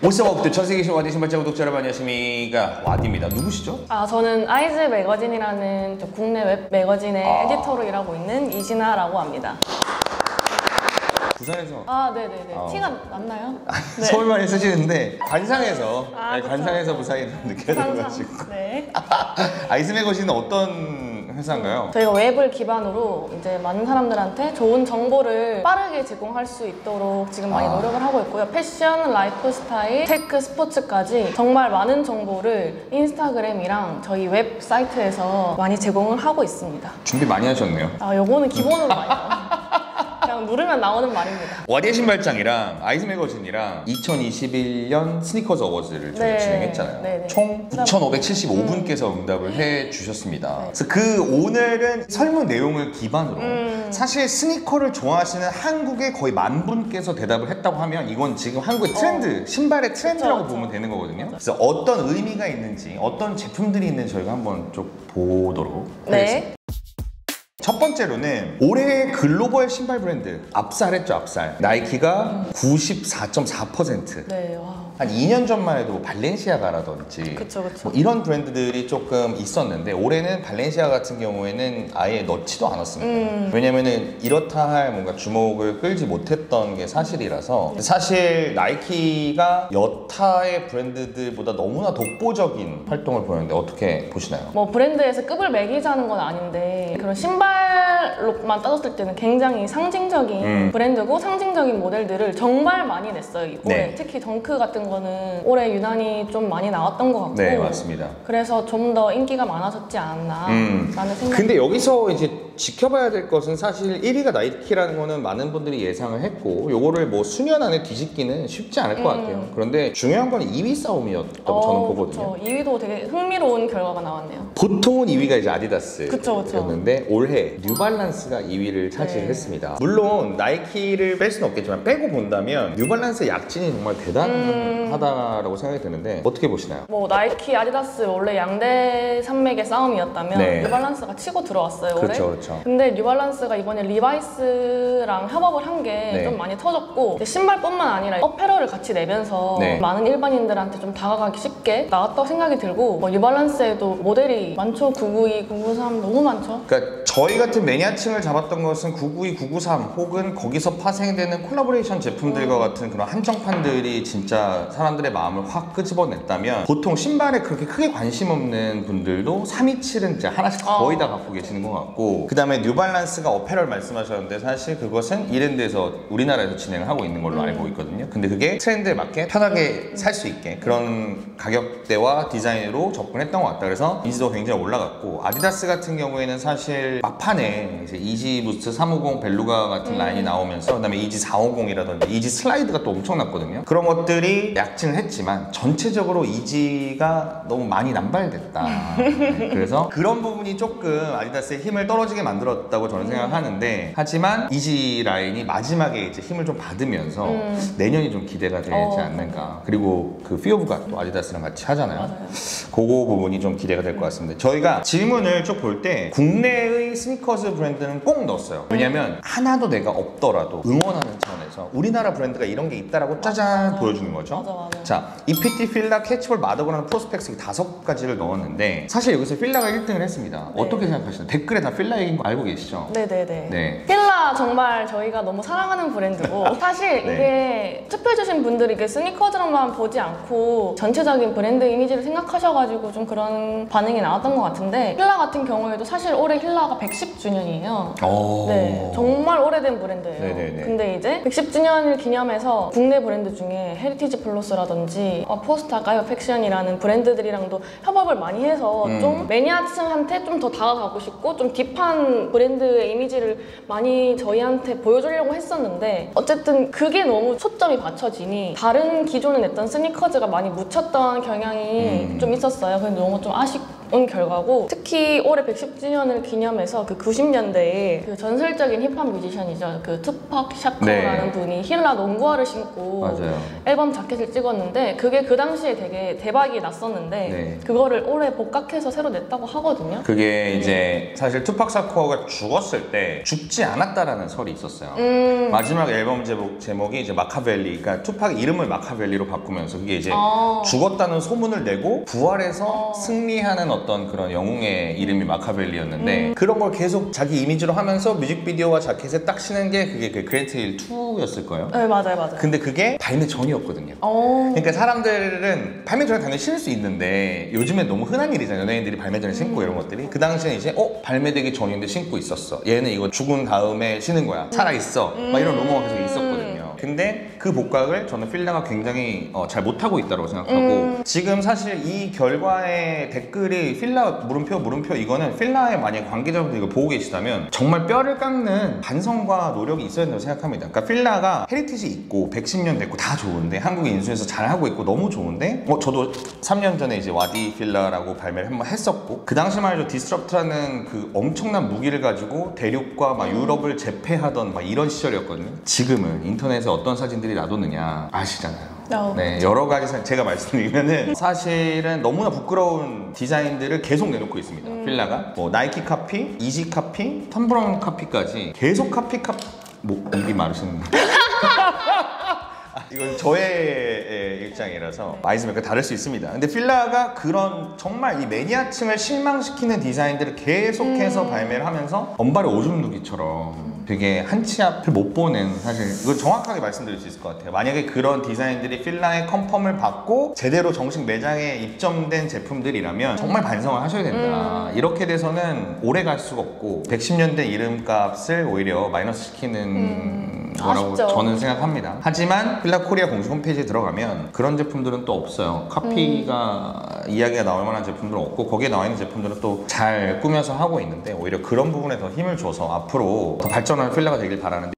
오스워크드 전 세계 와디 신발장 구독자 여러분 안녕하십니까. 와디입니다. 누구시죠? 저는 아이즈 매거진이라는 국내 웹 매거진의 에디터로 일하고 있는 이진아라고 합니다. 부산에서 네네네. 티가 났나요? 네. 서울말이 쓰시는데 관상에서 그쵸. 관상에서 부산이라는 느껴져가지고. 네. 아이즈 매거진은 어떤 회사인가요? 저희가 웹을 기반으로 이제 많은 사람들한테 좋은 정보를 빠르게 제공할 수 있도록 지금 많이 노력을 하고 있고요. 패션, 라이프 스타일, 테크, 스포츠까지 정말 많은 정보를 인스타그램이랑 저희 웹사이트에서 많이 제공을 하고 있습니다. 준비 많이 하셨네요. 요거는 기본으로 많이 나와요. 그냥 누르면 나오는 말입니다. 와디의 신발장이랑 아이즈 매거진이랑 2021년 스니커즈 어워즈를 저희 진행했잖아요. 네네. 총 9,575분께서 응답을 해주셨습니다. 그래서 그 오늘은 설문 내용을 기반으로 사실 스니커를 좋아하시는 한국의 거의 10,000분께서 대답을 했다고 하면 이건 지금 한국의 트렌드, 신발의 트렌드라고 보면 되는 거거든요. 그래서 어떤 의미가 있는지, 어떤 제품들이 있는지 저희가 한번 좀 보도록 하겠습니다. 첫 번째로는 올해의 글로벌 신발 브랜드 압살했죠. 압살. 나이키가 94.4%. 네, 와. 한 2년 전만 해도 발렌시아가라든지 그쵸. 뭐 이런 브랜드들이 조금 있었는데 올해는 발렌시아 같은 경우에는 아예 넣지도 않았습니다. 왜냐면은 이렇다 할 뭔가 주목을 끌지 못했던 게 사실이라서 사실 나이키가 여타의 브랜드들보다 너무나 독보적인 활동을 보였는데 어떻게 보시나요? 뭐 브랜드에서 급을 매기자는 건 아닌데 그런 신발로만 따졌을 때는 굉장히 상징적인 브랜드고 상징적인 모델들을 정말 많이 냈어요. 올해. 네. 특히 덩크 같은 거는 올해 유난히 좀 많이 나왔던 것 같고 네, 맞습니다. 그래서 좀 더 인기가 많아졌지 않았나 라는 생각이. 근데 여기서 이제 지켜봐야 될 것은 사실 1위가 나이키라는 거는 많은 분들이 예상을 했고 요거를 뭐 수년 안에 뒤집기는 쉽지 않을 것 같아요. 그런데 중요한 건 2위 싸움이었다고 저는 보거든요. 그쵸. 2위도 되게 흥미로운 결과가 나왔네요. 보통은 2위가 이제 아디다스였는데 그쵸. 올해 뉴발란스가 2위를 차지했습니다. 물론 나이키를 뺄 수는 없겠지만 빼고 본다면 뉴발란스의 약진이 정말 대단하다라고 생각이 드는데 어떻게 보시나요? 뭐 나이키, 아디다스 원래 양대 산맥의 싸움이었다면 뉴발란스가 치고 들어왔어요. 올해. 그렇죠. 근데 뉴발란스가 이번에 리바이스랑 협업을 한 게 좀 많이 터졌고 신발뿐만 아니라 어페럴을 같이 내면서 많은 일반인들한테 좀 다가가기 쉽게 나왔다고 생각이 들고 뭐 뉴발란스에도 모델이 많죠. 992, 993 너무 많죠. 그러니까 저희 같은 매니아층을 잡았던 것은 992, 993 혹은 거기서 파생되는 콜라보레이션 제품들과 같은 그런 한정판들이 진짜 사람들의 마음을 확 끄집어냈다면 보통 신발에 그렇게 크게 관심 없는 분들도 327은 이제 하나씩 거의 다 갖고 계시는 것 같고 그 다음에 뉴발란스가 어페럴 말씀하셨는데 사실 그것은 이랜드에서 우리나라에서 진행을 하고 있는 걸로 알고 있거든요. 근데 그게 트렌드에 맞게 편하게 살 수 있게 그런 가격대와 디자인으로 접근했던 것 같다. 그래서 인지도가 굉장히 올라갔고 아디다스 같은 경우에는 사실 막판에 이제 이지 부스트 350 벨루가 같은 라인이 나오면서 그다음에 이지 450이라든지 이지 슬라이드가 또 엄청났거든요. 그런 것들이 약진을 했지만 전체적으로 이지가 너무 많이 남발됐다. 그래서 그런 부분이 조금 아디다스의 힘을 떨어지게 만들었다고 저는 생각하는데 하지만 이지 라인이 마지막에 이제 힘을 좀 받으면서 내년이 좀 기대가 되지 않는가. 그리고 그 피오브가 또 아디다스랑 같이 하잖아요. 맞아요. 그거 부분이 좀 기대가 될 것 같습니다. 저희가 질문을 쭉 볼 때 국내의 스니커즈 브랜드는 꼭 넣었어요. 왜냐면 하나도 내가 없더라도 응원하는 차원에서 우리나라 브랜드가 이런 게 있다라고 짜잔 보여주는 거죠. 맞아. 자, EPT, 필라, 캐치볼, 마더그라는 프로스펙스 5가지를 넣었는데 사실 여기서 필라가 1등을 했습니다. 어떻게 생각하시나요? 댓글에 다 필라 얘기인 거 알고 계시죠? 네네네. 필라 정말 저희가 너무 사랑하는 브랜드고 사실 이게 투표해주신 분들이 이게 스니커즈랑만 보지 않고 전체적인 브랜드 이미지를 생각하셔가지고 좀 그런 반응이 나왔던 것 같은데 필라 같은 경우에도 사실 올해 필라가 110주년이에요. 네, 정말 오래된 브랜드예요. 근데 이제 110주년을 기념해서 국내 브랜드 중에 헤리티지 플러스라든지 포스타, 가이어 팩션이라는 브랜드들이랑도 협업을 많이 해서 좀 매니아층한테 좀 더 다가가고 싶고 좀 딥한 브랜드의 이미지를 많이 저희한테 보여주려고 했었는데 어쨌든 그게 너무 초점이 맞춰지니 다른 기존에 냈던 스니커즈가 많이 묻혔던 경향이 좀 있었어요. 근데 너무 좀 아쉽고 온 결과고, 특히 올해 110주년을 기념해서 그 90년대에 그 전설적인 힙합 뮤지션이죠. 그 투팍 샤커라는 분이 힐라 농구화를 신고 맞아요. 앨범 자켓을 찍었는데, 그게 그 당시에 되게 대박이 났었는데 그거를 올해 복각해서 새로 냈다고 하거든요. 그게 이제 사실 투팍 샤커가 죽었을 때 죽지 않았다라는 설이 있었어요. 마지막 앨범 제목이 이제 마카벨리, 그러니까 투팍 이름을 마카벨리로 바꾸면서 그게 이제 죽었다는 소문을 내고 부활해서 승리하는 어떤 그런 영웅의 이름이 마카벨리였는데, 그런 걸 계속 자기 이미지로 하면서 뮤직비디오와 자켓에 딱 신은 게 그게 그 그랜트 힐 2였을 거예요. 네, 맞아요. 근데 그게 발매 전이었거든요. 그러니까 사람들은 발매 전에 당연히 신을 수 있는데, 요즘엔 너무 흔한 일이잖아요. 연예인들이 발매 전에 신고 이런 것들이. 그 당시에 이제 발매되기 전인데 신고 있었어. 얘는 이거 죽은 다음에 신은 거야. 살아있어. 막 이런 루머가 계속 있었거든요. 근데 그 복각을 저는 필라가 굉장히 잘 못하고 있다고 생각하고, 지금 사실 이 결과의 댓글이 필라 물음표 이거는 필라의 만약 관계자분들 이거 보고 계시다면 정말 뼈를 깎는 반성과 노력이 있어야 된다고 생각합니다. 그러니까 필라가 헤리티지 있고 110년 됐고 다 좋은데, 한국에 인수해서 잘하고 있고 너무 좋은데, 저도 3년 전에 이제 와디 필라라고 발매를 한번 했었고, 그 당시만 해도 디스트럽트라는 그 엄청난 무기를 가지고 대륙과 막 유럽을 제패하던 막 이런 시절이었거든요. 지금은 인터넷에 어떤 사진들이 놔뒀느냐 아시잖아요. 네, 여러 가지 제가 말씀드리면은 사실은 너무나 부끄러운 디자인들을 계속 내놓고 있습니다. 필라가 뭐 나이키 카피, 이지 카피, 텀브라운 카피까지 계속 카피 뭐 입이 마르시는 이건 저의 입장이라서 아이즈메이커 다를 수 있습니다. 근데 필라가 그런 정말 이 매니아층을 실망시키는 디자인들을 계속해서 발매를 하면서 언발의 오줌 누기처럼 되게 한 치 앞을 못 보는, 사실 이거 정확하게 말씀드릴 수 있을 것 같아요. 만약에 그런 디자인들이 필라의 컨펌을 받고 제대로 정식 매장에 입점된 제품들이라면 정말 반성을 하셔야 된다. 이렇게 돼서는 오래 갈 수가 없고 110년대 이름값을 오히려 마이너스 시키는 거라고 아쉽죠. 저는 생각합니다. 하지만 필라 코리아 공식 홈페이지에 들어가면 그런 제품들은 또 없어요. 카피가 이야기가 나올 만한 제품들은 없고, 거기에 나와 있는 제품들은 또 잘 꾸며서 하고 있는데, 오히려 그런 부분에 더 힘을 줘서 앞으로 더 발전하는 필라가 되길 바라는데,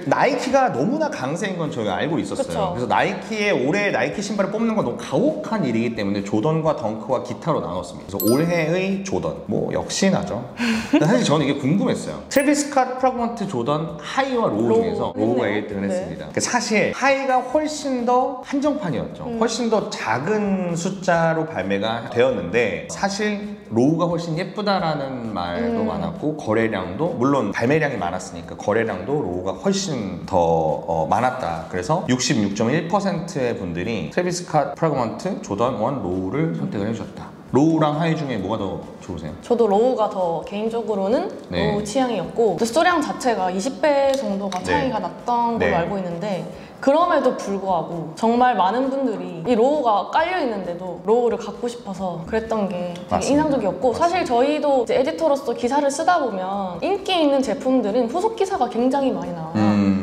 나이키가 너무나 강세인 건 저희가 알고 있었어요. 그쵸. 그래서 나이키의 올해 나이키 신발을 뽑는 건 너무 가혹한 일이기 때문에 조던과 덩크와 기타로 나눴습니다. 그래서 올해의 조던, 뭐 역시나죠. 사실 저는 이게 궁금했어요. 트래비스 스캇 프라그먼트 조던 하이와 로우 중에서 로우가 1등을 했습니다. 사실 하이가 훨씬 더 한정판이었죠. 훨씬 더 작은 숫자로 발매가 되었는데, 사실 로우가 훨씬 예쁘다라는 말도 많았고, 거래량도 물론 발매량이 많았으니까 거래량도 로우가 훨씬 더 많았다. 그래서 66.1%의 분들이 트래비스 스캇 프라그먼트 조던 1 로우를 선택을 해주셨다. 로우랑 하이 중에 뭐가 더 좋으세요? 저도 로우가 더 개인적으로는 로우 취향이었고, 수량 자체가 20배 정도가 차이가 났던 걸로 알고 있는데, 그럼에도 불구하고 정말 많은 분들이 이 로우가 깔려 있는데도 로우를 갖고 싶어서 그랬던 게 되게 인상적이었고, 사실 저희도 이제 에디터로서 기사를 쓰다 보면 인기 있는 제품들은 후속 기사가 굉장히 많이 나와요.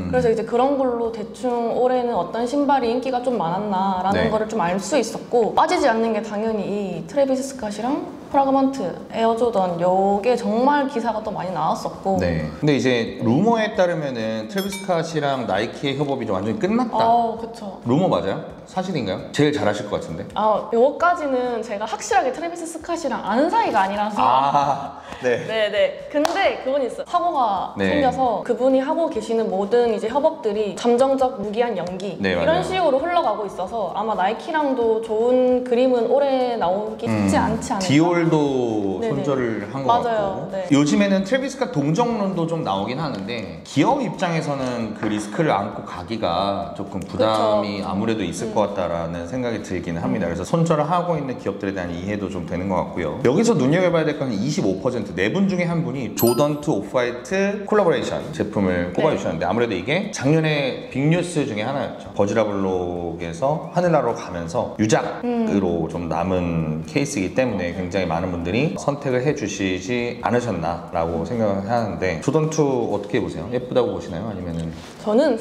그래서 이제 그런 걸로 대충 올해는 어떤 신발이 인기가 좀 많았나라는 거를 좀 알 수 있었고, 빠지지 않는 게 당연히 이 트래비스 스캇이랑 프라그먼트, 에어조던 요게 정말 기사가 또 많이 나왔었고. 근데 이제 루머에 따르면은 트래비스 스캇이랑 나이키의 협업이 좀 완전히 끝났다. 그쵸. 루머 맞아요? 사실인가요? 제일 잘하실 것 같은데. 요거까지는 제가 확실하게 트래비스 스캇이랑 아는 사이가 아니라서. 네네. 근데 그건 있어요. 사고가 생겨서 그분이 하고 계시는 모든 이제 협업들이 잠정적 무기한 연기 이런 식으로 흘러가고 있어서 아마 나이키랑도 좋은 그림은 올해 나오기 쉽지 않지 않을까. 디올도 손절을 한 것 같고, 요즘에는 트래비스 스캇 동정론도 좀 나오긴 하는데, 기업 입장에서는 그 리스크를 안고 가기가 조금 부담이 아무래도 있을 것 같다라는 생각이 들기는 합니다. 그래서 손절을 하고 있는 기업들에 대한 이해도 좀 되는 것 같고요. 여기서 눈여겨봐야 될 건 25%, 4분 중에 한 분이 조던 2 오프화이트 콜라보레이션 제품을 꼽아주셨는데, 아무래도 이게 작년에 빅뉴스 중에 하나였죠. 버즈라블록에서 하늘나라로 가면서 유작으로 좀 남은 케이스이기 때문에 굉장히 많은 분들이 선택을 해주시지 않으셨나라고 생각을 하는데, 조던 2 어떻게 보세요? 예쁘다고 보시나요? 아니면은? 저는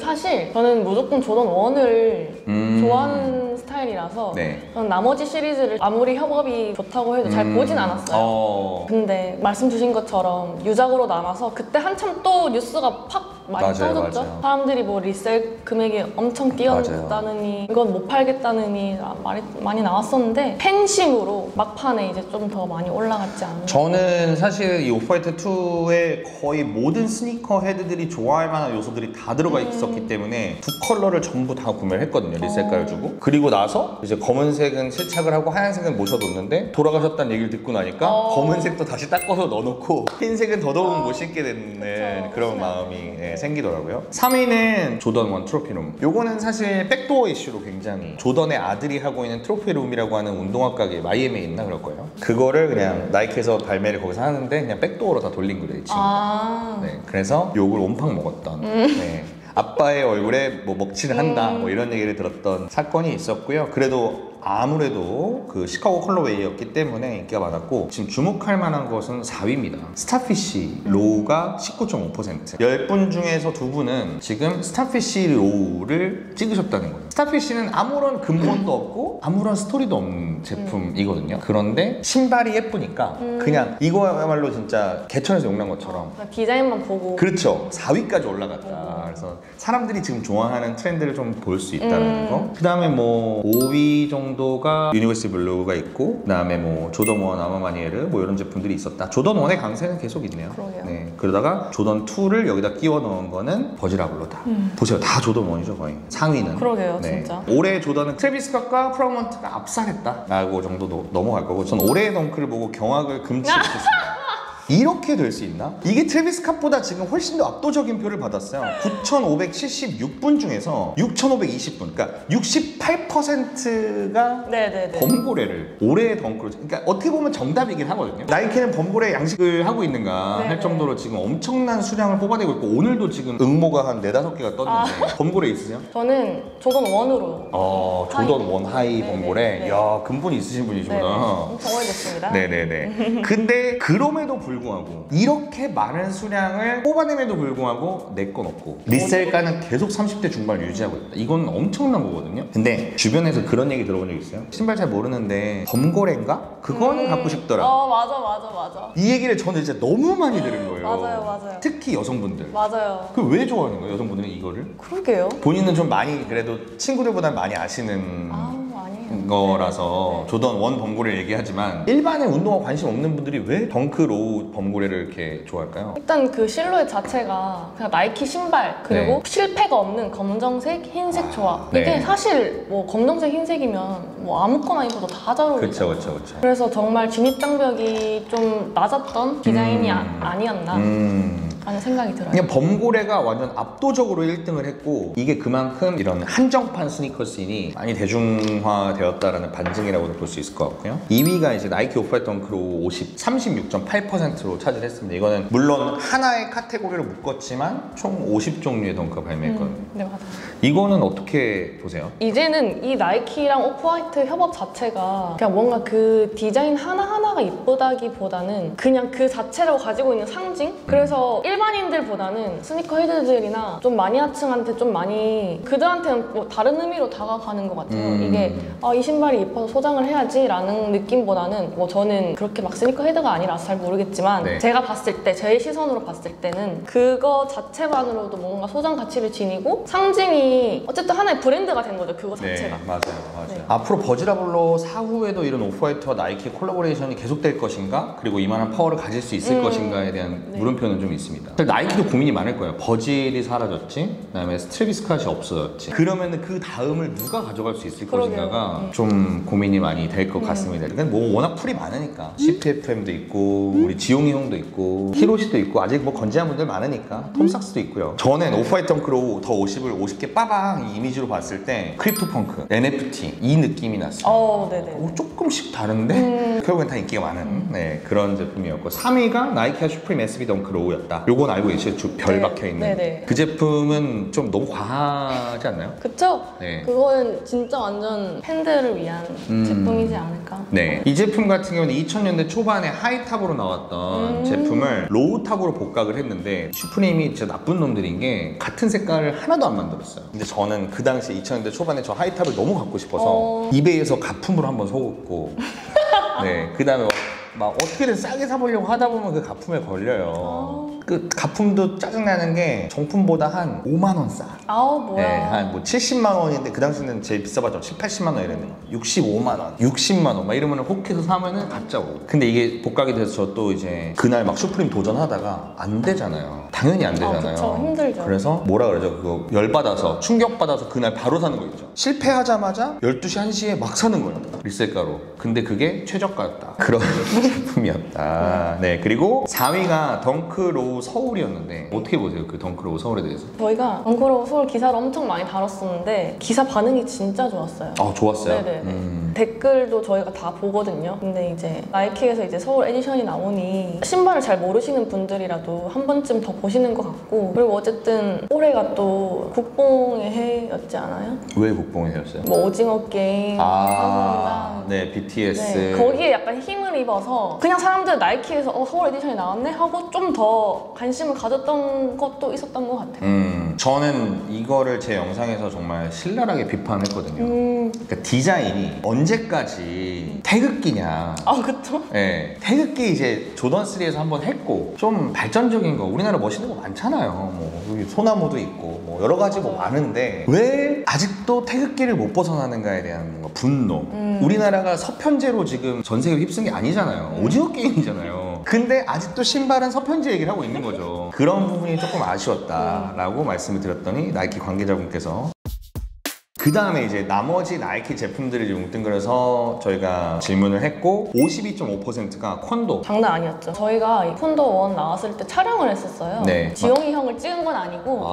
무조건 조던 1을 좋아하는 스타일이라서 저는 나머지 시리즈를 아무리 협업이 좋다고 해도 잘 보진 않았어요. 근데 말씀 주신 것처럼 유작으로 남아서 그때 한참 또 뉴스가 팍 많이 맞아요, 떠졌죠. 맞아요. 사람들이 뭐 리셀 금액이 엄청 뛰어났다느니 이건 못 팔겠다느니 말이 많이 나왔었는데 팬심으로 막판에 이제 좀 더 많이 올라갔지 않나. 저는 사실 이 오프화이트 2에 거의 모든 스니커 헤드들이 좋아할 만한 요소들이 다 들어가 있었기 때문에 두 컬러를 전부 다 구매를 했거든요. 리셀가를 주고. 그리고 나서 이제 검은색은 실착을 하고 하얀색은 모셔뒀는데 돌아가셨다는 얘기를 듣고 나니까 검은색도 다시 닦아서 넣어놓고 흰색은 더더욱 못 신게 되는 그쵸. 그런 마음이 생기더라고요. 3위는 조던 1 트로피룸. 요거는 사실 백도어 이슈로 굉장히 조던의 아들이 하고 있는 트로피룸이라고 하는 운동화 가게 마이애미에 있나 그럴 거예요. 그거를 그냥 나이키에서 발매를 거기서 하는데 그냥 백도어로 다 돌린 거래요, 이 친구가. 네, 그래서 욕을 온팡 먹었던. 네. 아빠의 얼굴에 뭐 먹칠을 한다 뭐 이런 얘기를 들었던 사건이 있었고요. 그래도 아무래도 그 시카고 컬러웨이였기 때문에 인기가 많았고 지금 주목할 만한 것은 4위입니다. 스타피쉬 로우가 19.5%. 10분 중에서 2분은 지금 스타피쉬 로우를 찍으셨다는 거예요. 스타피쉬는 아무런 근본도 없고 아무런 스토리도 없는 제품이거든요. 그런데 신발이 예쁘니까 그냥 이거야말로 진짜 개천에서 용난 것처럼 디자인만 보고. 그렇죠. 4위까지 올라갔다. 그래서 사람들이 지금 좋아하는 트렌드를 좀 볼 수 있다는 거. 그 다음에 뭐 5위 정도가 유니버시티 블루가 있고, 그 다음에 뭐 조던 1 아마마니에르 뭐 이런 제품들이 있었다. 조던 1의 강세는 계속 있네요. 그러게요. 네. 그러다가 조던 2를 여기다 끼워 넣은 거는 버지라블로다. 보세요. 다 조던 1이죠 거의. 상위는. 그러게요, 진짜. 올해 조던은 트래비스 스캇과 프라우먼트가 압살했다 라고 정도 넘어갈 거고, 전 올해의 덩크를 보고 경악을 금치 못했습니다. 이렇게 될 수 있나? 이게 트래비스 스캇보다 지금 훨씬 더 압도적인 표를 받았어요. 9,576분 중에서 6,520분, 그러니까 68%가 범고래를 올해의 덩크로, 그러니까 어떻게 보면 정답이긴 하거든요. 나이키는 범고래 양식을 하고 있는가 할 정도로 지금 엄청난 수량을 뽑아내고 있고, 오늘도 지금 응모가 한 4-5개가 떴는데 범고래 있으세요? 저는 조던 1으로 조던 1 하이 범고래. 이야, 근본이 있으신 분이시구나. 엄청 오래됐습니다. 네네네. 근데 그럼에도 불구하고 이렇게 많은 수량을 뽑아냄에도 불구하고 내 건 없고 리셀가는 계속 30대 중반을 유지하고 있다. 이건 엄청난 거거든요. 근데 주변에서 그런 얘기 들어본 적 있어요? 신발 잘 모르는데 범고래인가? 그건 갖고 싶더라. 맞아. 이 얘기를 저는 진짜 너무 많이 들은 거예요. 맞아요. 특히 여성분들. 맞아요. 그 왜 좋아하는 거예요, 여성분들은 이거를? 그러게요. 본인은 좀 많이 그래도 친구들보다 많이 아시는 아니에요. 거라서 조던 1 범고래를 얘기하지만 일반의 운동화 관심 없는 분들이 왜 덩크 로우 범고래를 이렇게 좋아할까요? 일단 그 실루엣 자체가 그냥 나이키 신발 그리고 실패가 없는 검정색, 흰색 조합. 이게 사실 뭐 검정색, 흰색이면 뭐 아무거나 입어도 다 잘 어울리죠. 그렇죠. 그래서 정말 진입 장벽이 좀 낮았던 디자인이 아니었나 하는 생각이 들어요. 그냥 범고래가 완전 압도적으로 1등을 했고, 이게 그만큼 이런 한정판 스니커씬이 많이 대중화되었다라는 반증이라고도 볼 수 있을 것 같고요. 2위가 이제 나이키 오프화이트 덩크 로우 36.8%로 차지했습니다. 이거는 물론 하나의 카테고리를 묶었지만 총 50종류의 덩크가 발매했거든요. 네, 맞아요. 이거는 어떻게 보세요? 이제는 이 나이키랑 오프화이트 협업 자체가 그냥 뭔가 그 디자인 하나하나가 이쁘다기보다는 그냥 그 자체로 가지고 있는 상징? 그래서 일반인들보다는 스니커 헤드들이나 좀 마니아층한테 좀 많이 그들한테는 뭐 다른 의미로 다가가는 것 같아요. 이게 이 신발이 예뻐서 소장을 해야지 라는 느낌보다는 뭐 저는 그렇게 막 스니커 헤드가 아니라서 잘 모르겠지만 제가 봤을 때, 제 시선으로 봤을 때는 그거 자체만으로도 뭔가 소장 가치를 지니고 상징이 어쨌든 하나의 브랜드가 된 거죠, 그거 자체가. 네, 맞아요. 앞으로 버지라블로 사후에도 이런 오프화이트와 나이키 콜라보레이션이 계속될 것인가? 그리고 이만한 파워를 가질 수 있을 것인가에 대한 물음표는 좀 있습니다. 나이키도 고민이 많을 거예요. 버질이 사라졌지, 그다음에 트래비스 스캇이 없어졌지. 그러면 그 다음을 누가 가져갈 수 있을 것인가가 좀 고민이 많이 될 것 같습니다. 그러니까 뭐 워낙 풀이 많으니까 CPFM도 있고 우리 지용이 형도 있고 히로시도 있고 아직 뭐 건재한 분들 많으니까 톰삭스도 있고요. 저는 오프화이트 덩크로 더 50을 50개 빠방 이 이미지로 봤을 때 크립토펑크, NFT 이 느낌이 났어요. 네네. 조금씩 다른데 결국엔 다 인기가 많은 그런 제품이었고, 3위가 나이키아 슈프림 SB 덩크 로우였다. 요건 알고 계시죠? 별 박혀있는. 그 제품은 좀 너무 과하지 않나요? 그쵸? 그거는 진짜 완전 팬들을 위한 제품이지 않을까? 이 제품 같은 경우는 2000년대 초반에 하이탑으로 나왔던 제품을 로우탑으로 복각을 했는데, 슈프림이 진짜 나쁜 놈들인 게 같은 색깔을 하나도 안 만들었어요. 근데 저는 그 당시 2000년대 초반에 저 하이탑을 너무 갖고 싶어서 이베이에서 가품으로 한번 속았고 그 다음에 막 어떻게든 싸게 사보려고 하다 보면 그 가품에 걸려요. 그 가품도 짜증나는 게 정품보다 한 5만 원 싸. 아우 뭐야. 네, 한 뭐 70만 원인데 그 당시는 제일 비싸봤죠. 7, 80만 원 이랬는 거. 65만 원, 60만 원 막 이러면 혹해서 사면은 가짜고. 근데 이게 복각이 돼서 저 또 이제 그날 막 슈프림 도전하다가 안 되잖아요. 당연히 안 되잖아요. 그쵸, 힘들죠. 그래서 뭐라 그러죠? 그거 열받아서 충격받아서 그날 바로 사는 거 있죠. 실패하자마자 12시, 1시에 막 사는 거예요. 리셀가로. 근데 그게 최저가였다. 그런 제품이었다. 네, 그리고 4위가 덩크로우 서울이었는데 어떻게 보세요? 그 덩크로우 서울에 대해서? 저희가 덩크로우 서울 기사를 엄청 많이 다뤘었는데 기사 반응이 진짜 좋았어요. 아, 좋았어요? 네네. 댓글도 저희가 다 보거든요. 근데 이제 나이키에서 이제 서울 에디션이 나오니 신발을 잘 모르시는 분들이라도 한 번쯤 더 보시는 것 같고, 그리고 어쨌든 올해가 또 국뽕의 해였지 않아요? 왜 국뽕이 되었어요? 뭐 오징어 게임, 아, 네, BTS. 네, 거기에 약간 힘을 입어서 그냥 사람들 나이키에서 서울 에디션이 나왔네 하고 좀 더 관심을 가졌던 것도 있었던 것 같아요. 저는 이거를 제 영상에서 정말 신랄하게 비판했거든요. 그러니까 디자인이 언제까지 태극기냐. 아 그쵸? 네, 태극기 이제 조던3에서 한번 했고 좀 발전적인 거 우리나라 멋있는 거 많잖아요. 뭐 여기 소나무도 있고 뭐 여러 가지 뭐 많은데 왜 아직도 태극기를 못 벗어나는가에 대한 뭔가 분노. 우리나라가 서편제로 지금 전 세계를 휩쓴 게 아니잖아요. 오징어 게임이잖아요. 근데 아직도 신발은 서편제 얘기를 하고 있는 거죠. 그런 부분이 조금 아쉬웠다라고 말씀을 드렸더니 나이키 관계자분께서 그 다음에 이제 나머지 나이키 제품들을 뭉뚱그려서 저희가 질문을 했고 52.5%가 콘도. 장난 아니었죠. 저희가 이 콘도 1 나왔을 때 촬영을 했었어요. 네. 지용이 형을 찍은 건 아니고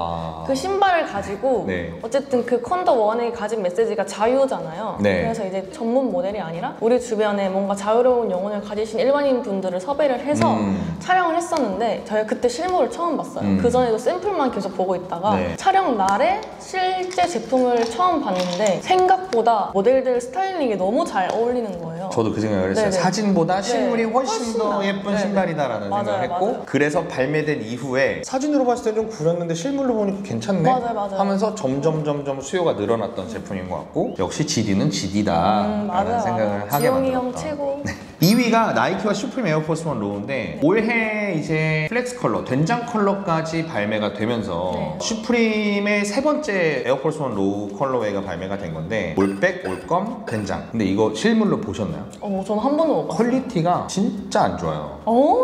그 신발을 가지고 네. 어쨌든 그 콘도 1이 가진 메시지가 자유잖아요. 네. 그래서 이제 전문 모델이 아니라 우리 주변에 뭔가 자유로운 영혼을 가지신 일반인 분들을 섭외를 해서 촬영을 했었는데 저희가 그때 실물을 처음 봤어요. 그전에도 샘플만 계속 보고 있다가 네. 촬영 날에 실제 제품을 처음 봤는데 생각보다 모델들 스타일링이 너무 잘 어울리는 거예요. 저도 그 생각을 했어요. 네네. 사진보다 실물이 네, 훨씬 훨씬 더 나아요. 예쁜 네네. 신발이다라는 맞아요, 생각을 했고 맞아요. 그래서 발매된 이후에 사진으로 봤을 때 좀 구렸는데 실물로 보니까 괜찮네 맞아요. 하면서 점점 수요가 늘어났던 제품인 것 같고 역시 GD는 GD다라는 맞아요. 생각을 하게 지용이 형 만들었다. 최고. 2위가 나이키와 슈프림 에어포스 1 로우인데 올해 이제 플렉스 컬러, 된장 컬러까지 발매가 되면서 네. 슈프림의 세 번째 에어포스 1 로우 컬러웨이가 발매가 된 건데 올백, 올검, 된장. 근데 이거 실물로 보셨나요? 저는 한 번도 못 봤어요. 퀄리티가 진짜 안 좋아요.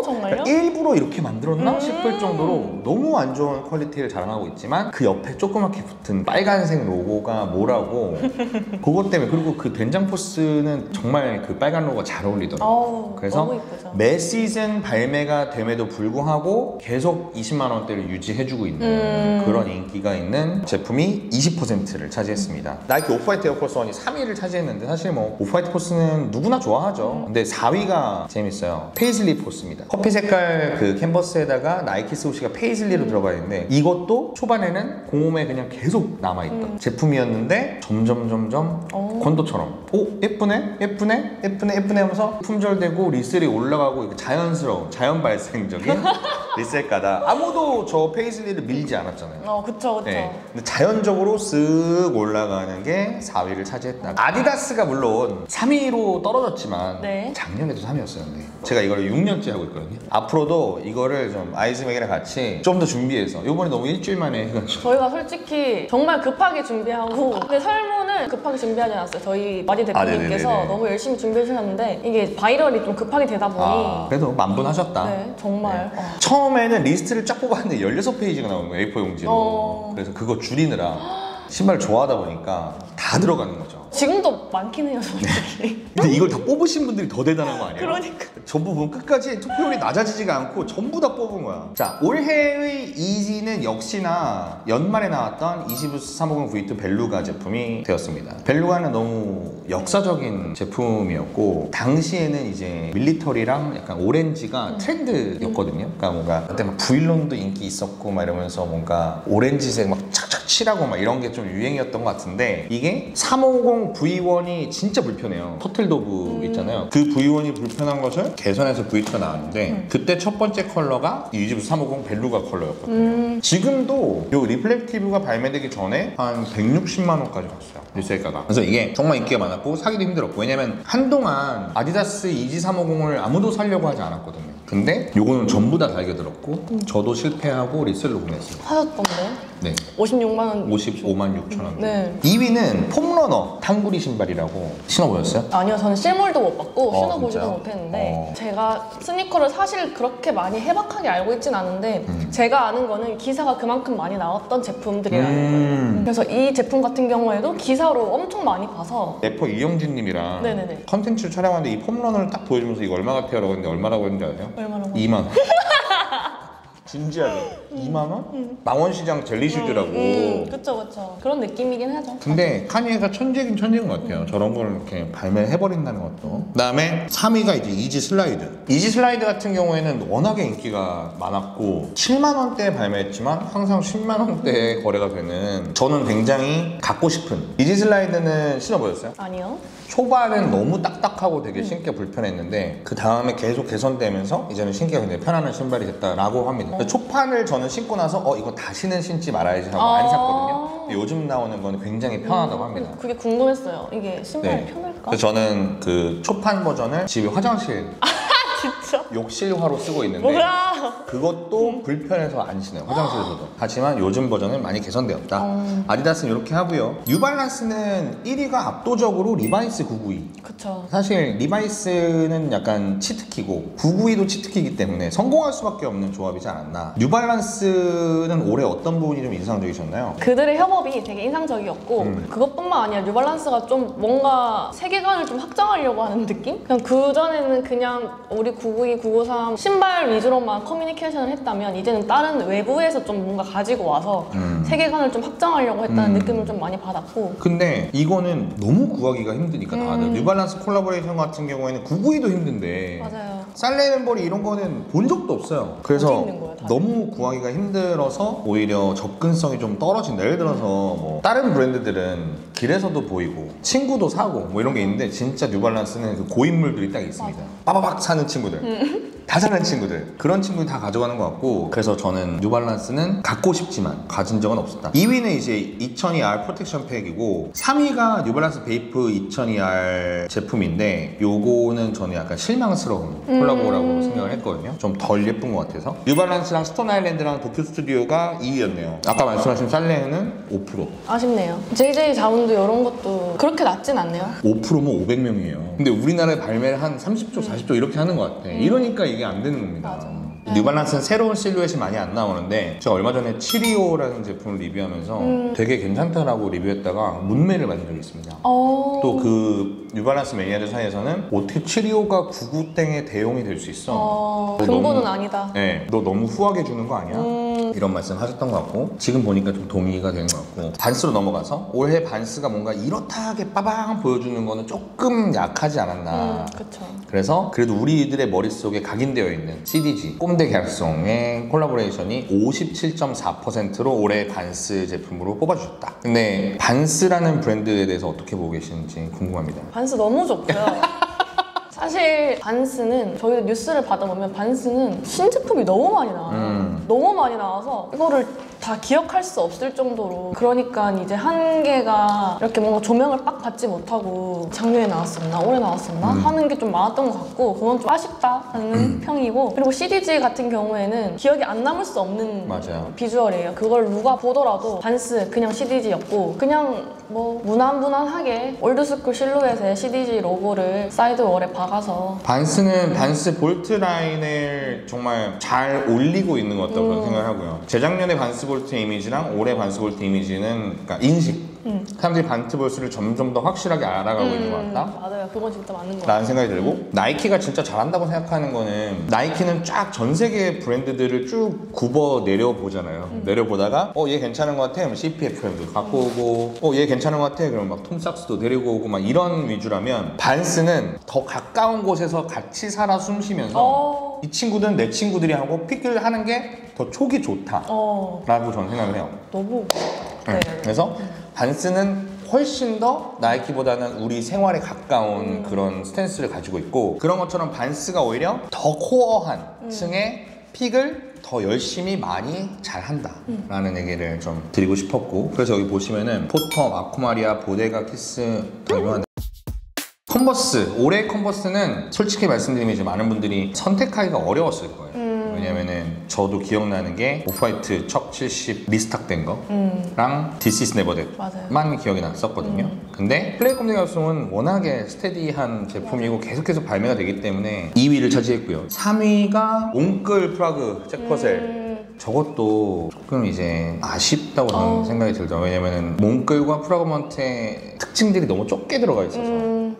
정말요? 일부러 이렇게 만들었나 싶을 정도로 너무 안 좋은 퀄리티를 자랑하고 있지만 그 옆에 조그맣게 붙은 빨간색 로고가 뭐라고 그것 때문에. 그리고 그 된장 포스는 정말 그 빨간 로고가 잘 어울리더라고요. 그래서 너무 이쁘죠. 매 시즌 발매가 됨에도 불구하고 계속 20만 원대를 유지해주고 있는 그런 인기가 있는 제품이 20%를 차지했습니다. 나이키 오프화이트 에어포스 1이 3위를 차지했는데 사실 뭐 오프화이트 포스는 누구나 좋아하죠. 근데 4위가 재밌어요. 페이즐리 포스입니다. 커피 색깔 그 캔버스에다가 나이키 스우시가 페이즐리로 들어가 있는데 이것도 초반에는 공홈에 그냥 계속 남아있던 제품이었는데 점점 콘도처럼 예쁘네 하면서 품절되고 리셀이 올라가고 이렇게 자연스러운 자연 발생적인 리셀가다. 아무도 저 페이즐리를 밀지 않았잖아요. 그쵸. 네. 근데 자연적으로 쓱 올라가는 게 4위를 차지했다. 아디다스가 물론 3위로 떨어졌지만 네. 작년에도 3위였었는데 제가 이걸 6년째 하고 있거든요. 앞으로도 이거를 좀 아이즈맥이랑 같이 좀 더 준비해서 이번에 너무 일주일 만에 해가지고 저희가 솔직히 정말 급하게 준비하고 근데 설문은 급하게 준비하지 않았어요. 저희 마디 대표님께서 네네네네. 너무 열심히 준비해주셨는데 이게 바이럴이 좀 급하게 되다 보니 그래도 만분하셨다. 네, 정말 처음에는 리스트를 쫙 뽑았는데 16페이지가 나오는 거예요. A4 용지로. 그래서 그거 줄이느라 신발 좋아하다 보니까 다 들어가는 거죠. 지금도 많긴 해요, 솔직히. 근데 이걸 다 뽑으신 분들이 더 대단한 거 아니에요? 그러니까. 전부 보면 끝까지 투표율이 낮아지지가 않고 전부 다 뽑은 거야. 자, 올해의 이지는 역시나 연말에 나왔던 이지부스 350 V2 벨루가 제품이 되었습니다. 벨루가는 너무 역사적인 제품이었고 당시에는 이제 밀리터리랑 약간 오렌지가 트렌드였거든요. 그러니까 뭔가 그때 막 브이론도 인기 있었고 막 이러면서 뭔가 오렌지색 막 착착 칠하고 막 이런 게 좀 유행이었던 것 같은데 이게 350 V1이 진짜 불편해요. 터틀 도브 있잖아요. 그 V1이 불편한 것을 개선해서 V2가 나왔는데 그때 첫 번째 컬러가 이지부스 350 벨루가 컬러였거든요. 지금도 이 리플렉티브가 발매되기 전에 한 160만 원까지 갔어요. 리셀가가. 그래서 이게 정말 인기가 많았고 사기도 힘들었고, 왜냐면 한동안 아디다스 이지 350을 아무도 사려고 하지 않았거든요. 근데 요거는 전부 다 달겨들었고 저도 실패하고 리셀로 구매했어요. 하셨던데? 네. 56만 원. 55만 6천 원. 네. 2위는 폼러너 탕구리 신발이라고 신어보셨어요? 아니요, 저는 실물도 못 봤고 신어보지도 진짜요? 못했는데 제가 스니커를 사실 그렇게 많이 해박하게 알고 있진 않은데 제가 아는 거는 기사가 그만큼 많이 나왔던 제품들이라는 거예요. 그래서 이 제품 같은 경우에도 기사로 엄청 많이 봐서 래퍼 이영진 님이랑 네네네. 컨텐츠를 촬영하는데 이 폼러너를 딱 보여주면서 이거 얼마 같아요? 라고 했는데 얼마라고 했는지 아세요? 얼마라고? 2만 원. 진지하게 2만 원? 망원시장 젤리슈즈라고. 그쵸. 그런 느낌이긴 하죠. 근데 카니에가 천재긴 천재인 것 같아요. 저런 걸 이렇게 발매해버린다는 것도. 그 다음에 3위가 이제 이지 슬라이드. 이지 슬라이드 같은 경우에는 워낙에 인기가 많았고 7만 원대에 발매했지만 항상 10만 원대에 거래가 되는, 저는 굉장히 갖고 싶은. 이지 슬라이드는 신어보셨어요? 아니요. 초반은 너무 딱딱하고 되게 신기가 불편했는데 그 다음에 계속 개선되면서 이제는 신기가 굉장히 편안한 신발이 됐다라고 합니다. 초판을 저는 신고 나서 이거 다시는 신지 말아야지 하고 안 샀거든요. 근데 요즘 나오는 건 굉장히 편하다고 합니다. 그게 궁금했어요. 이게 신발이 네. 편할까? 그래서 저는 그 초판 버전을 집에 화장실 진짜? 욕실화로 쓰고 있는데 뭐야? 그것도 불편해서 안 신어요, 화장실에서도. 하지만 요즘 버전은 많이 개선되었다. 아디다스는 이렇게 하고요. 뉴발란스는 1위가 압도적으로 리바이스 992. 그쵸. 사실 리바이스는 약간 치트키고 992도 치트키이기 때문에 성공할 수밖에 없는 조합이지 않았나. 뉴발란스는 올해 어떤 부분이 좀 인상적이셨나요? 그들의 협업이 되게 인상적이었고 그것뿐만 아니라 뉴발란스가 좀 뭔가 세계관을 좀 확장하려고 하는 느낌? 그냥 그전에는 그냥 우리 992, 953 신발 위주로만 커뮤니케이션을 했다면 이제는 다른 외부에서 좀 뭔가 가지고 와서 세계관을 좀 확장하려고 했다는 느낌을 좀 많이 받았고. 근데 이거는 너무 구하기가 힘드니까 다들. 뉴발란스 콜라보레이션 같은 경우에는 992도 힘든데 맞아요. 살레 멤버리 이런 거는 본 적도 없어요. 그래서 어디 있는 거예요, 다들? 너무 구하기가 힘들어서 오히려 접근성이 좀 떨어진다. 예를 들어서 뭐 다른 브랜드들은 길에서도 보이고 친구도 사고 뭐 이런 게 있는데 진짜 뉴발란스는 그 고인물들이 딱 있습니다. 빠바박 사는 친구들. 다 사는 친구들, 그런 친구들 다 가져가는 것 같고, 그래서 저는 뉴발란스는 갖고 싶지만 가진 적은 없었다. 2위는 이제 2002R 프로텍션 팩이고 3위가 뉴발란스 베이프 2002R 제품인데 요거는 저는 약간 실망스러운 콜라보라고 생각을 했거든요. 좀 덜 예쁜 것 같아서. 뉴발란스랑 스톤 아일랜드랑 도쿄 스튜디오가 2위였네요. 아까 말씀하신 살레는 5%. 아쉽네요. JJ 자운드 이런 것도 그렇게 낮진 않네요. 5%면 500명이에요. 근데 우리나라에 발매를 한 30조, 40조 이렇게 하는 것 같아. 이러니까 이게 안 되는 겁니다. 맞아. 뉴발란스는 새로운 실루엣이 많이 안 나오는데 제가 얼마 전에 725라는 제품을 리뷰하면서 되게 괜찮다라고 리뷰했다가 문매를 받은 적이 있습니다. 또 그 뉴발란스 매니아들 사이에서는 어떻게 725가 99땡의 대용이 될 수 있어? 근본은 아니다. 네, 너 너무 후하게 주는 거 아니야? 이런 말씀 하셨던 것 같고 지금 보니까 좀 동의가 되는 것 같고. 반스로 넘어가서 올해 반스가 뭔가 이렇다하게 빠방 보여주는 거는 조금 약하지 않았나. 그쵸. 그래서 그래도 우리들의 머릿속에 각인되어 있는 CDG 꼼대 계약성의 콜라보레이션이 57.4%로 올해 반스 제품으로 뽑아주셨다. 근데 반스라는 브랜드에 대해서 어떻게 보고 계시는지 궁금합니다. 반스 너무 좋고요. 사실 반스는 저희도 뉴스를 받아보면 반스는 신제품이 너무 많이 나와요. 너무 많이 나와서 이거를 다 기억할 수 없을 정도로. 그러니까 이제 한 개가 이렇게 뭔가 조명을 빡 받지 못하고 작년에 나왔었나 올해 나왔었나 하는 게 좀 많았던 것 같고 그건 좀 아쉽다는 평이고. 그리고 CDG 같은 경우에는 기억이 안 남을 수 없는 맞아요. 비주얼이에요. 그걸 누가 보더라도 반스 그냥 CDG였고 그냥 뭐 무난무난하게 올드스쿨 실루엣의 CDG 로고를 사이드월에 박아서. 반스는 반스 볼트 라인을 정말 잘 올리고 있는 것 같다고 저는 생각을 하고요. 재작년에 반스 볼트 이미지랑 올해 반스 볼트 이미지는 그러니까 인식. 사람들이 반스 볼트를 점점 더 확실하게 알아가고 있는 것 같다. 맞아요. 그건 진짜 맞는 것 같아요. 라는 생각이 들고, 나이키가 진짜 잘한다고 생각하는 거는 나이키는 쫙 전 세계 브랜드들을 쭉 굽어 내려보잖아요. 내려보다가 얘 괜찮은 것 같아 그러면 CPFM도 갖고 오고 얘 괜찮은 것 같아 그러면 막 톰삭스도 데리고 오고 막 이런 위주라면 반스는 더 가까운 곳에서 같이 살아 숨쉬면서 이 친구들은 내 친구들이 하고 픽을 하는 게 더 촉이 좋다 라고 저는 생각을 해요. 너무 네. 그래서 반스는 훨씬 더 나이키보다는 우리 생활에 가까운 그런 스탠스를 가지고 있고, 그런 것처럼 반스가 오히려 더 코어한 층의 픽을 더 열심히 많이 잘한다 라는 얘기를 좀 드리고 싶었고, 그래서 여기 보시면은 포텀, 아쿠마리아, 보데가, 키스 더 유명한데, 컨버스, 올해 컨버스는 솔직히 말씀드리면 이제 많은 분들이 선택하기가 어려웠을 거예요. 왜냐면은 저도 기억나는 게 오프화이트 척 70 리스탁된 거랑 This is never that만 기억이 났었거든요. 근데 플레이 컴퓨니케이션은 워낙에 스테디한 제품이고 계속해서 발매가 되기 때문에 2위를 차지했고요. 3위가 옹끌 프라그 잭퍼셀. 저것도 조금 이제 아쉽다고 저는 생각이 들더라고요. 왜냐면은 몽끌과 프라그먼트의 특징들이 너무 좁게 들어가 있어서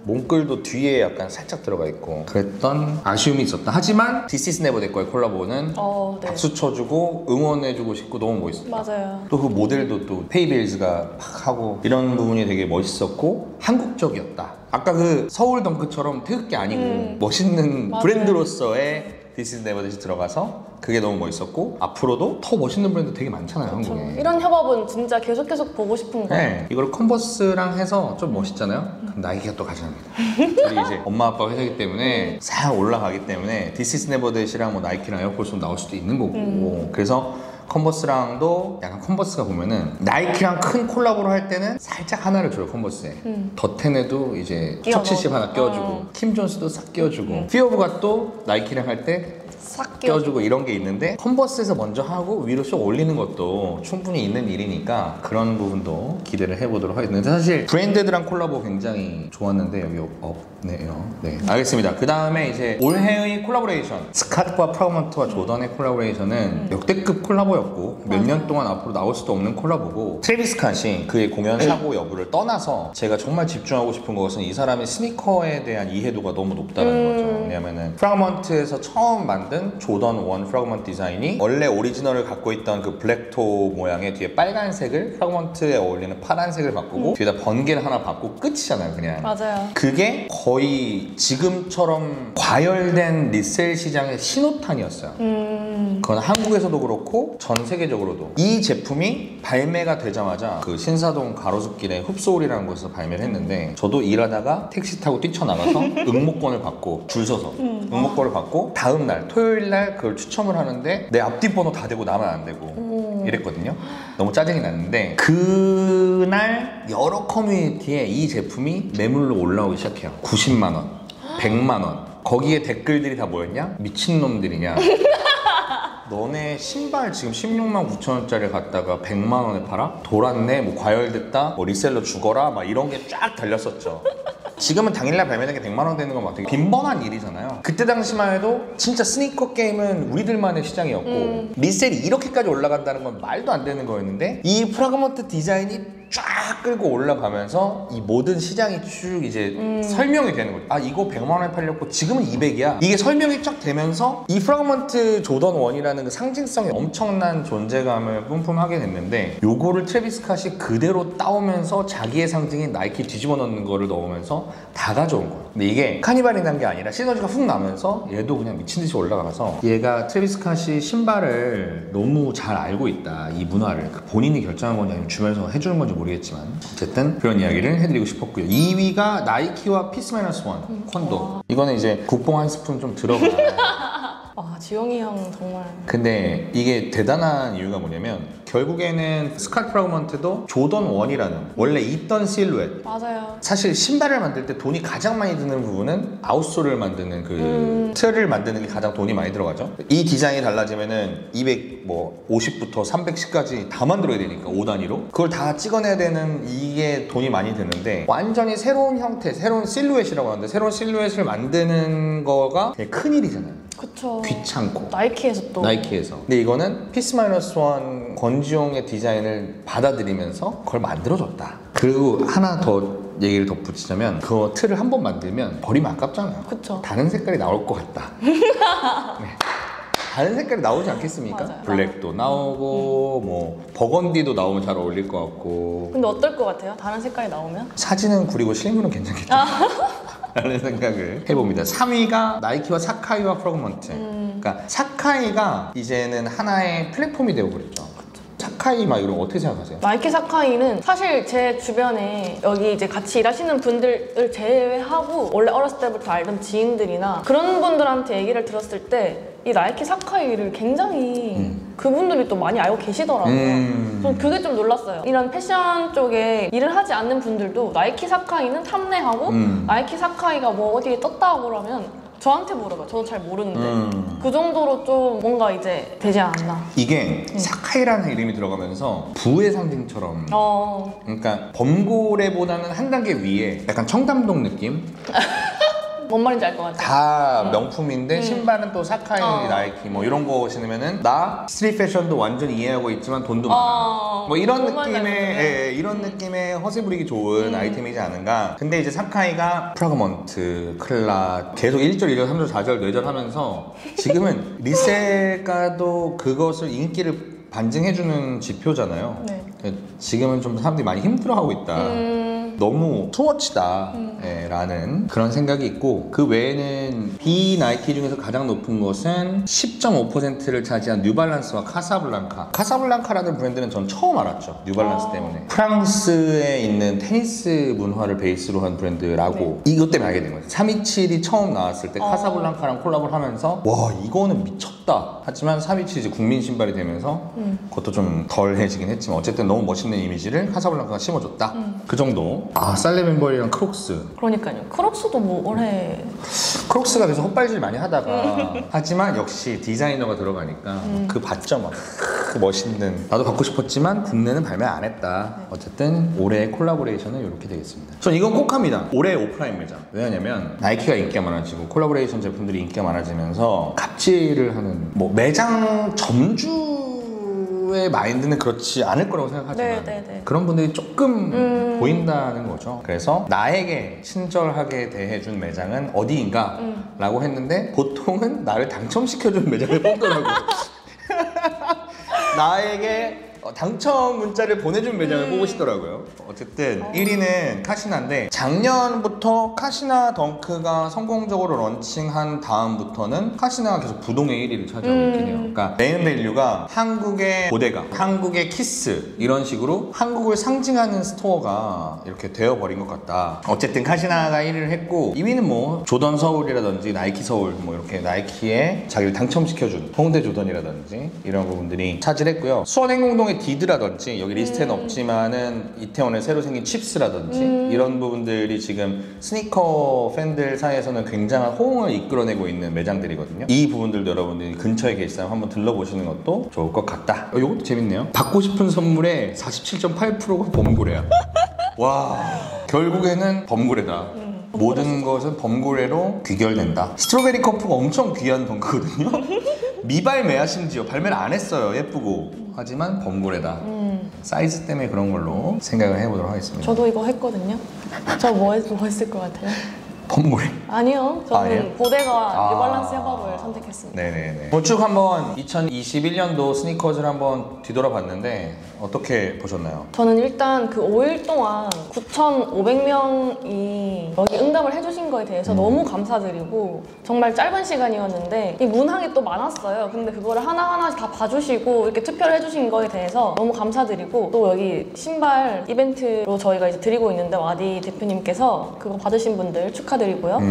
몽끌도 뒤에 약간 살짝 들어가 있고 그랬던 아쉬움이 있었다. 하지만 This is never that과의 콜라보는 네. 박수 쳐주고 응원해주고 싶고 너무 멋있었다. 맞아요. 또 그 모델도 또 페이빌즈가 팍 하고 이런 부분이 되게 멋있었고 한국적이었다. 아까 그 서울 덩크처럼 태극기 아니고 멋있는 맞아요. 브랜드로서의 This is never that이 들어가서 그게 너무 멋있었고, 앞으로도 더 멋있는 브랜드 되게 많잖아요, 한국에. 이런 협업은 진짜 계속 보고 싶은 거예요. 네, 이걸 컨버스랑 해서 좀 멋있잖아요? 그럼 나이키가 또 가져갑니다. 우리 이제 엄마 아빠 회사이기 때문에 싹 올라가기 때문에 This is never that이랑 뭐 나이키랑 에어포스는 나올 수도 있는 거고, 그래서 컨버스랑도 약간 컨버스가 보면은 나이키랑 큰 콜라보를 할 때는 살짝 하나를 줘요, 컨버스에. 더텐에도 이제 척70 하나 껴주고, 킴 존스도 싹 껴주고, 피어브가 또 나이키랑 할 때 싹 껴주고 이런 게 있는데, 컨버스에서 먼저 하고 위로 쭉 올리는 것도 충분히 있는 일이니까 그런 부분도 기대를 해보도록 하겠습니다. 사실 브랜드들랑 콜라보 굉장히 좋았는데 여기 없네요. 네, 알겠습니다. 그 다음에 이제 올해의 콜라보레이션, 스캇과 프라그먼트와 조던의 콜라보레이션은 역대급 콜라보였고 몇 년 동안 앞으로 나올 수도 없는 콜라보고, 트래비스 스캇이 그의 공연 사고 여부를 떠나서 제가 정말 집중하고 싶은 것은 이 사람의 스니커에 대한 이해도가 너무 높다는 거죠. 왜냐면은 프라그먼트에서 처음 만든 조던 1 프라그먼트 디자인이 원래 오리지널을 갖고 있던 그 블랙토 모양의 뒤에 빨간색을 프라그먼트에 어울리는 파란색을 바꾸고 뒤에다 번개를 하나 받고 끝이잖아요, 그냥. 맞아요. 그게 거의 지금처럼 과열된 리셀 시장의 신호탄이었어요. 그건 한국에서도 그렇고 전 세계적으로도. 이 제품이 발매가 되자마자 그 신사동 가로수길에 흡소울이라는 곳에서 발매를 했는데, 저도 일하다가 택시 타고 뛰쳐나가서 응모권을 받고 줄 서서 응모권을 받고 다음날 토요일날 그걸 추첨을 하는데 내 앞뒤 번호 다 되고 나만 안 되고 이랬거든요. 너무 짜증이 났는데, 그날 여러 커뮤니티에 이 제품이 매물로 올라오기 시작해요. 90만 원, 100만 원. 거기에 댓글들이 다 뭐였냐? 미친놈들이냐? 너네 신발 지금 16만 9천 원짜리 갖다가 100만 원에 팔아? 돌았네? 뭐 과열됐다? 뭐 리셀러 죽어라? 막 이런 게 쫙 달렸었죠. 지금은 당일날 발매된 게 100만 원 되는 건 되게 빈번한 일이잖아요. 그때 당시만 해도 진짜 스니커 게임은 우리들만의 시장이었고 리셀이 이렇게까지 올라간다는 건 말도 안 되는 거였는데, 이 프라그먼트 디자인이 쫙 끌고 올라가면서 이 모든 시장이 쭉 이제 설명이 되는 거죠. 아, 이거 100만 원에 팔렸고 지금은 200이야. 이게 설명이 쫙 되면서 이 프라그먼트 조던 1이라는 그 상징성이 엄청난 존재감을 뿜뿜하게 됐는데, 요거를 트래비스 스캇이 그대로 따오면서 자기의 상징인 나이키 뒤집어 넣는 거를 넣으면서 다 가져온 거예요. 근데 이게 카니발이 난 게 아니라 시너지가 훅 나면서 얘도 그냥 미친 듯이 올라가서, 얘가 트래비스 스캇이 신발을 너무 잘 알고 있다, 이 문화를. 본인이 결정한 건지 아니면 주변에서 해주는 건지 모르겠지만 어쨌든 그런 이야기를 해드리고 싶었고요. 2위가 나이키와 피스-1 콘도. 이거는 이제 국뽕 한 스푼 좀 들어가. 아, 지영이 형 정말. 근데 이게 대단한 이유가 뭐냐면, 결국에는 스캇 프라그먼트도 조던 1이라는 원래 있던 실루엣. 맞아요. 사실 신발을 만들 때 돈이 가장 많이 드는 부분은 아웃솔을 만드는 그 틀을 만드는 게 가장 돈이 많이 들어가죠. 이 디자인이 달라지면은 250부터 310까지 다 만들어야 되니까 5단위로 그걸 다 찍어내야 되는, 이게 돈이 많이 드는데, 완전히 새로운 형태, 새로운 실루엣이라고 하는데 새로운 실루엣을 만드는 거가 되게 큰일이잖아요. 그쵸. 귀찮고. 나이키에서 또. 나이키에서. 근데 이거는 피스-1 권지용의 디자인을 받아들이면서 그걸 만들어줬다. 그리고 하나 더 얘기를 덧붙이자면, 그 틀을 한 번 만들면 버리면 아깝잖아요. 그쵸. 다른 색깔이 나올 것 같다. 네. 다른 색깔이 나오지 않겠습니까? 맞아요. 블랙도 나오고 뭐 버건디도 나오면 잘 어울릴 것 같고. 근데 어떨 것 같아요? 다른 색깔이 나오면? 사진은 구리고 실물은 괜찮겠죠? 라는 생각을 해봅니다. 3위가 나이키와 사카이와 프라그먼트. 그러니까 사카이가 이제는 하나의 플랫폼이 되어버렸죠. 사카이 막 이런 거 어떻게 생각하세요? 나이키 사카이는 사실 제 주변에 여기 이제 같이 일하시는 분들을 제외하고 원래 어렸을 때부터 알던 지인들이나 그런 분들한테 얘기를 들었을 때 이 나이키 사카이를 굉장히 그분들이 또 많이 알고 계시더라고요. 저는 그게 좀 놀랐어요. 이런 패션 쪽에 일을 하지 않는 분들도 나이키 사카이는 탐내하고 나이키 사카이가 뭐 어디에 떴다고 그러면 저한테 물어봐요. 저도 잘 모르는데 그 정도로 좀 뭔가 이제 되지 않았나. 이게 사카이라는 이름이 들어가면서 부의 상징처럼 그러니까 범고래보다는 한 단계 위에 약간 청담동 느낌? 뭔 말인지 알 것 같아요. 다 명품인데 신발은 또 사카이, 나이키 뭐 이런 거 신으면은 나 스트릿 패션도 완전 이해하고 있지만 돈도 많아. 뭐 이런 느낌의 이런 느낌의 허세 부리기 좋은 아이템이지 않은가. 근데 이제 사카이가 프라그먼트, 클라 계속 1절, 2절, 3절, 4절, 4절 하면서 지금은 리셀가도 그것을 인기를 반증해주는 지표잖아요. 네. 지금은 좀 사람들이 많이 힘들어하고 있다. 너무 투머치다 라는 그런 생각이 있고, 그 외에는 비나이키 중에서 가장 높은 것은 10.5%를 차지한 뉴발란스와 카사블랑카라는 브랜드는 전 처음 알았죠. 뉴발란스 때문에. 프랑스에 있는 테니스 문화를 베이스로 한 브랜드라고 이것 때문에 알게 된 거예요. 327이 처음 나왔을 때 카사블랑카랑 콜라보를 하면서 와 이거는 미쳤다. 하지만 327이 이제 국민 신발이 되면서 그것도 좀 덜해지긴 했지만 어쨌든 너무 멋있는 이미지를 카사블랑카가 심어줬다. 그 정도. 살레맨버리랑 크록스. 그러니까요. 크록스도 뭐 올해 크록스가 계속 헛발질 많이 하다가 하지만 역시 디자이너가 들어가니까 그 봤죠 막. 그 멋있는, 나도 갖고 싶었지만 국내는 발매 안 했다. 어쨌든 올해의 콜라보레이션은 이렇게 되겠습니다. 전 이건 꼭 합니다. 올해 오프라인 매장. 왜냐면 나이키가 인기가 많아지고 콜라보레이션 제품들이 인기가 많아지면서 갑질을 하는 뭐 매장 점주의 마인드는 그렇지 않을 거라고 생각하지만 그런 분들이 조금 보인다는 거죠. 그래서 나에게 친절하게 대해준 매장은 어디인가 라고 했는데 보통은 나를 당첨시켜준 매장을 뽑더라고요. 나에게 당첨 문자를 보내준 매장을 뽑으시더라고요. 어쨌든 1위는 카시나인데, 작년부터 카시나 덩크가 성공적으로 런칭한 다음부터는 카시나가 계속 부동의 1위를 차지하고 있긴 해요. 그러니까 네임밸류가 한국의 보데가, 한국의 키스 이런 식으로 한국을 상징하는 스토어가 이렇게 되어버린 것 같다. 어쨌든 카시나가 1위를 했고, 2위는 뭐 조던 서울이라든지 나이키 서울 뭐 이렇게 나이키에 자기를 당첨시켜준 홍대 조던이라든지 이런 부분들이 차지했고요. 수원행공동의 디드라든지 여기 리스트에는 없지만은 이태원에 새로 생긴 칩스라든지 이런 부분들이 지금 스니커 팬들 사이에서는 굉장한 호응을 이끌어내고 있는 매장들이거든요. 이 부분들도 여러분들이 근처에 계시다면 한번 들러보시는 것도 좋을 것 같다. 이것도 재밌네요. 받고 싶은 선물의 47.8%가 범고래야. 와, 결국에는 범고래다. 모든 것은 범고래로 귀결된다. 스트로베리 커프가 엄청 귀한 덩크거든요. 미발매야. 심지어 발매를 안 했어요. 예쁘고. 하지만 범고래다. 사이즈 때문에 그런 걸로 생각을 해보도록 하겠습니다. 저도 이거 했거든요. 저 뭐 했을 것 같아요? 범고래? 아니요. 저는 예? 보데가 뉴발란스 협업을 선택했습니다. 네네네. 쭉 한번 2021년도 스니커즈를 한번 뒤돌아봤는데 어떻게 보셨나요? 저는 일단 그 5일 동안 9,500명이 여기 응답을 해주신 거에 대해서 너무 감사드리고, 정말 짧은 시간이었는데 이 문항이 또 많았어요. 근데 그거를 하나하나씩 다 봐주시고 이렇게 투표를 해주신 거에 대해서 너무 감사드리고, 또 여기 신발 이벤트로 저희가 이제 드리고 있는데 와디 대표님께서 그거 받으신 분들 축하드리고요.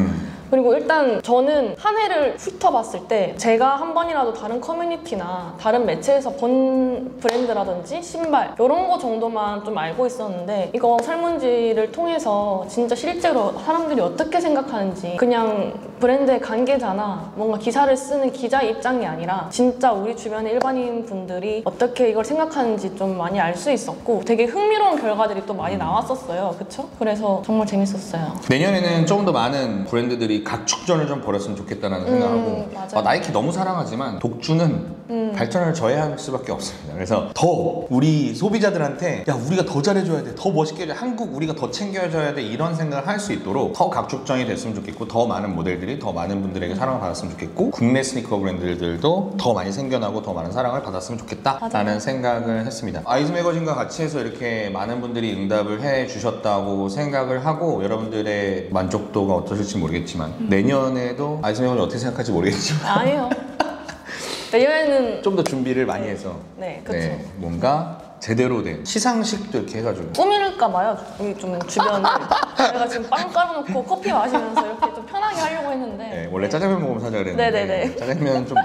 그리고 일단 저는 한 해를 훑어봤을 때 제가 한 번이라도 다른 커뮤니티나 다른 매체에서 본 브랜드라든지 신발 이런 거 정도만 좀 알고 있었는데, 이거 설문지를 통해서 진짜 실제로 사람들이 어떻게 생각하는지, 그냥 브랜드의 관계자나 뭔가 기사를 쓰는 기자의 입장이 아니라 진짜 우리 주변의 일반인 분들이 어떻게 이걸 생각하는지 좀 많이 알 수 있었고, 되게 흥미로운 결과들이 또 많이 나왔었어요. 그쵸? 그래서 정말 재밌었어요. 내년에는 조금 더 많은 브랜드들이 각축전을 좀 벌였으면 좋겠다는 생각하고, 나이키 너무 사랑하지만 독주는 발전을 저해할 수밖에 없습니다. 그래서 더 우리 소비자들한테 야 우리가 더 잘해줘야 돼, 더 멋있게 해줘야 돼, 한국 우리가 더 챙겨줘야 돼, 이런 생각을 할 수 있도록 더 각축전이 됐으면 좋겠고, 더 많은 모델들이 더 많은 분들에게 사랑을 받았으면 좋겠고, 국내 스니커 브랜드들도 더 많이 생겨나고 더 많은 사랑을 받았으면 좋겠다라는 생각을 했습니다. 아이즈 매거진과 같이 해서 이렇게 많은 분들이 응답을 해주셨다고 생각을 하고, 여러분들의 만족도가 어떠실지 모르겠지만 내년에도 아이즈 매거진 어떻게 생각할지 모르겠지만 아니요. 내년에는 좀 더 준비를 많이 해서 그렇죠. 뭔가 제대로 된 시상식도 이렇게 해가지고 꾸밀까 봐요. 여기 좀 주변을. 제가 지금 빵 깔아놓고 커피 마시면서 이렇게 좀 편하게 하려고 했는데. 네, 원래 짜장면 먹으면 사자 그랬는데 네네네. 짜장면은 좀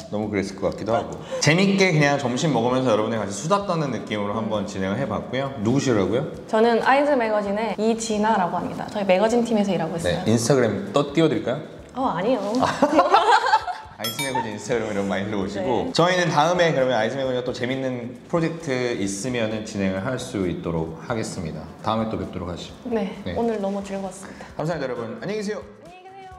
너무 그랬을 것 같기도 하고 재밌게 그냥 점심 먹으면서 여러분들 같이 수다 떠는 느낌으로 한번 진행을 해봤고요. 누구시라고요? 저는 아이즈 매거진의 이진아라고 합니다. 저희 매거진 팀에서 일하고 있어요. 네, 인스타그램 띄워드릴까요? 아니요. 아이스매거진 인스타그램 이런 마인드로 오시고 네. 저희는 다음에 그러면 아이스매거진가 또 재밌는 프로젝트 있으면 진행을 할 수 있도록 하겠습니다. 다음에 또 뵙도록 하시죠. 네, 네. 오늘 너무 즐거웠습니다. 감사합니다 여러분. 안녕히 계세요. 안녕히 계세요.